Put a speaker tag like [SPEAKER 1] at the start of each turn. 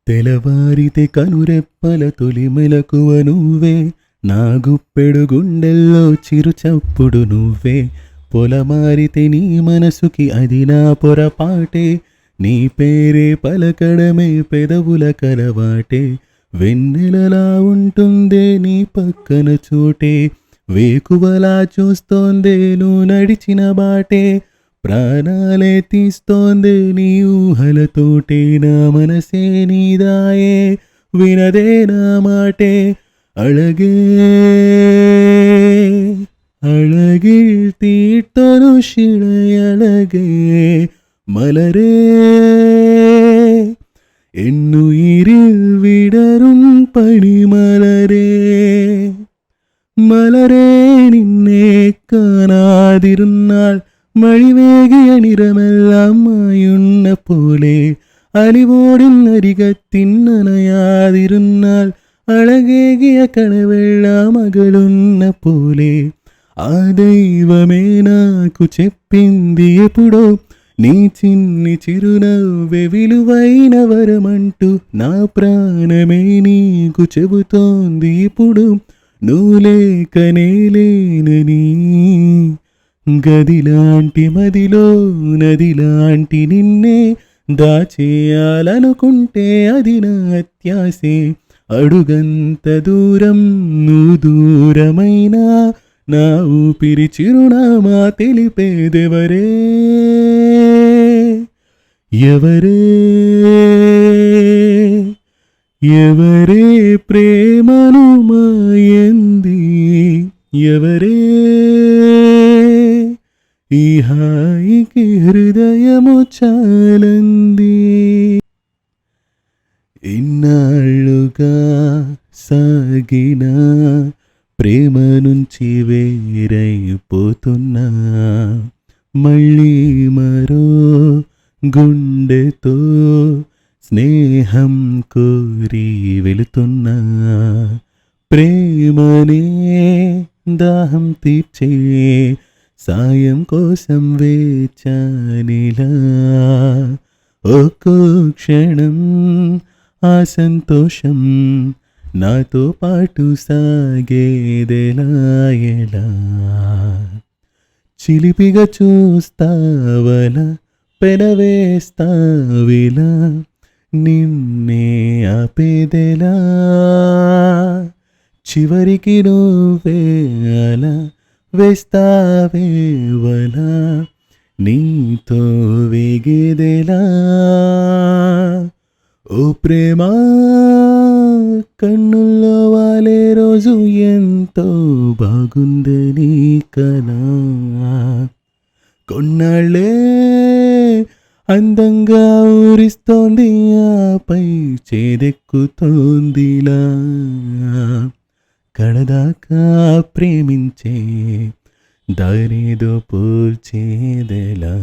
[SPEAKER 1] తెలవారితే కనురెప్పల తొలి మెలకువ నువ్వే, నా గుప్పెడు గుండెల్లో చిరుచప్పుడు నువ్వే. పొలమారితే నీ మనసుకి అది నా పొరపాటే, నీ పేరే పలకడమే పెదవుల కలవాటే. వెన్నెలలా ఉంటుందే నీ పక్కన చోటే, వేకువలా చూస్తోందే నువ్వు నడిచిన బాటే. ప్రాణాలే తీస్తోందే నీ ఊహలతోటే, నా మనసే నీదాయే వినదే నా మాటే. అழகே அழகில் தீட்டொருஷிடை அழகே மலரே என்னுயிரில் விடரும் பனிமலரே. മലരേ നിന്നെ കാണാതിരുന്നാൽ മഴിവേകിയ നിറമെല്ലാം മായുന്ന പോലെ, അലിവോടിനരികത്തിന്നനയാതിരുന്നാൽ അഴകേകിയ കനവെല്ലാം അകലുന്ന പോലെ. ఆ దైవమే నాకు చెప్పింది ఎప్పుడో, నీ చిన్ని చిరునవ్వే విలువైన వరమంటూ. నా ప్రాణమే నీకు చెబుతోంది ఇప్పుడు, నువ్వు లేకనే లేనని. గదిలాంటి మదిలో నదిలాంటి నిన్నే దాచేయాలనుకుంటే అది నా అత్యాసే. అడుగంత దూరం నువ్వు దూరమైనా, నా ఊపిరి చిరునామా తెలిపేదెవరే. ఎవరే ఎవరే ప్రేమను మాయంది, ఎవరే ఈ హాయికి హృదయము చాలంది. ఇన్నాళ్ళుగా సాగిన ప్రేమ నుంచి వేరైపోతున్నా, మళ్ళీ మరో గుండెతో స్నేహం కోరి వెళుతున్నా. ప్రేమనే దాహం తీర్చే సాయం కోసం వేచానిలా. ఒక్కో క్షణం ఆ సంతోషం నాతో పాటు సాగేదెలా ఎలా. చిలిపిగా చూస్తావలా, పెనవేస్తావిలా, నిన్నే ఆపేదెలా. చివరికి నువ్వే అలా వేస్తావేవలా, నీతో వేగేదెలా. ఓ ప్రేమ కన్నుల్లో వాలే రోజు ఎంతో బాగుందని కలా. కొన్నాళ్ళే అందంగా ఊరిస్తోంది, ఆపై చేదెక్కుతోందిలా. కడదాకా ప్రేమించే దారేదో పోల్చేదెలా.